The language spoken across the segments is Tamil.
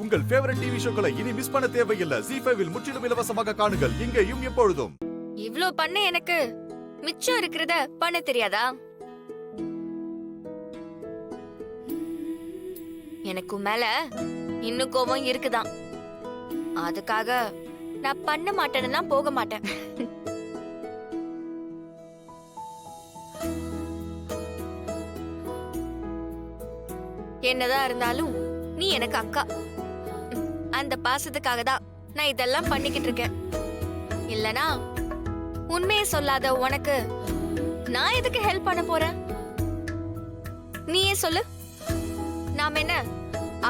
உங்கள் ஃபேவரட் டிவி ஷோக்களை இனி மிஸ் பண்ண தேவையில்லை. ZEE5 இல் முற்றிலும் இலவசமாக காணுங்கள். இங்கேயும் எப்பொழுதும். இவ்ளோ பண்ண எனக்கு மிச்சம் இருக்கிறத பண்ண தெரியாதா? எனக்கு மேல இன்னும் கோபம் இருக்குதான். அதுக்காக நான் பண்ண மாட்டேன்னா போக மாட்டேன். என்னதான் இருந்தாலும் நீ எனக்கு அக்கா. அந்த பாசத்துக்காக தான் நான் இதெல்லாம் பண்ணிக்கிட்டு இருக்கேன். இல்லனா உண்மையை சொல்லாத உனக்கு நான் எதுக்கு ஹெல்ப் பண்ண போறேன்? நீயே சொல்லு. நாம என்ன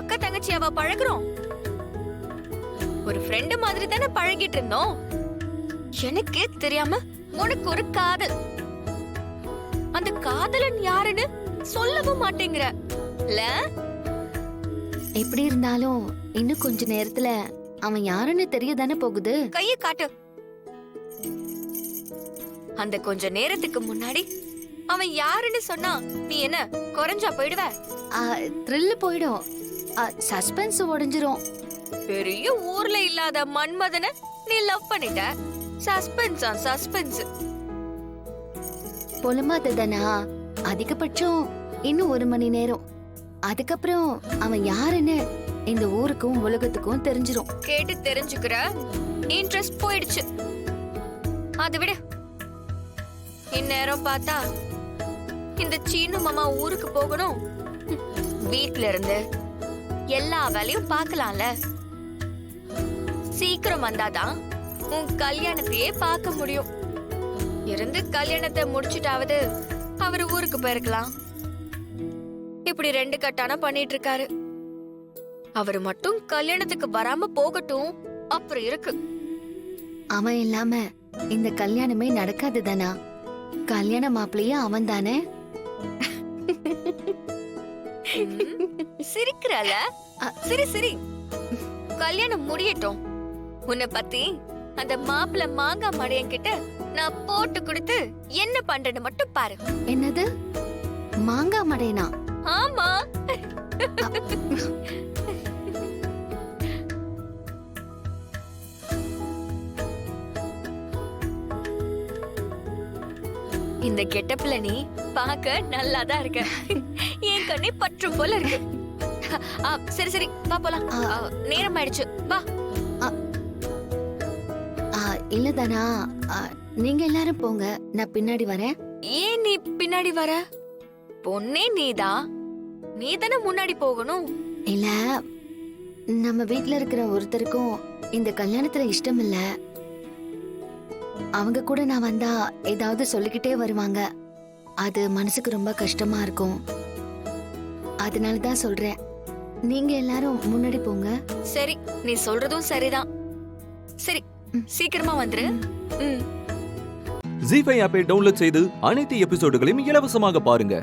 அக்கா தங்கச்சியாவா பழகுறோம்? ஒரு ஃப்ரெண்டு மாதிரி தானே பழகிட்டு இருந்தோம். எனக்கே தெரியாம உனக்கு ஒரு காதல். அந்த காதலன் யாருன்னு சொல்லவும் மாட்டேங்கிற. எப்படி இருந்தாலும் இன்னும் கொஞ்ச நேரத்துல அவன் யாருன்னு தெரியதானே போகுது. கைய காட்டு. அந்த கொஞ்ச நேரத்துக்கு முன்னாடி அவன் யாருன்னு சொன்னா நீ என்ன குறைஞ்சா போயிடுவ? த்ரில் போயிடும், சஸ்பென்ஸ் உடைஞ்சிரும். பெரிய ஊர்ல இல்லாத மன்மதனை நீ லவ் பண்ணிட்ட. சஸ்பென்ஸா சஸ்பென்ஸ்? பொலமாததானா? அதிகபட்சம் இன்னும் 1 மணி நேரம். அதுக்கப்புறம் அவன் யாருன்னு இந்த ஊருக்கும் உலகத்துக்கும் தெரிஞ்சிரும். கேட்டு தெரிஞ்சுக்கிற இன்ட்ரெஸ்ட் போயிடுச்சு. அது விடு. இந்நேரம் பார்த்தா இந்த சீனு மாமா ஊருக்கு போகணும். வீட்ல இருந்து எல்லா வேலையும் பார்க்கலாம்ல. சீக்கிரம் வந்தாதான் உன் கல்யாணத்தையே பார்க்க முடியும். இருந்து கல்யாணத்தை முடிச்சுட்டாவது அவர் ஊருக்கு போயிருக்கலாம். இப்படி 2 கட்டான பண்ணிட்டு இருக்காரு. அவரு மட்டும் கல்யாணத்துக்கு வராம போகட்டும். அப்புறம் இருக்கு. அவன் இல்லாம இந்த கல்யாணமே நடக்காதுதானா? கல்யாண மாப்பிள்ளையே அவன் தானே. சிரிக்கிறல? சரி சரி, கல்யாணம் முடியட்டும். உன்னை பத்தி அந்த மாப்பிள்ள மாங்காய் மடையன் கிட்ட நான் போட்டு கொடுத்து என்ன பண்றேன்னு மட்டும் பாரு. என்னது மாங்காய் மடையனா? ஆமா. இந்த கெட்டப்ல நீ பார்க்க நல்லாதான் இருக்க. என் கண்ணே பற்றும் போல இருக்கு. சரி சரி வா போலாம். நேரம் ஆயிடுச்சு வா. இல்லதானா, நீங்க எல்லாரும் போங்க, நான் பின்னாடி வரேன். ஏன் நீ பின்னாடி வர? பொண்ணே நீதான், நீ தானே முன்னாடி போகணும். இல்ல, நம்ம வீட்ல இருக்கிற ஒருத்தருக்கும் இந்த கல்யாணத்துல இஷ்டம் இல்ல. அவங்க கூட நான் வந்தா ஏதாவது சொல்லிக்கிட்டே வருவாங்க. அது மனசுக்கு ரொம்ப கஷ்டமா இருக்கும். அதனாலதான் சொல்றேன், நீங்க எல்லாரும் முன்னாடி போங்க. சரி, நீ சொல்றதும் சரிதான். சரி, சீக்கிரமா வந்துரு. ZEE5 ஆப்பை டவுன்லோட் செய்து அனைத்து எபிசோடுகளையும் இலவசமாக பாருங்க.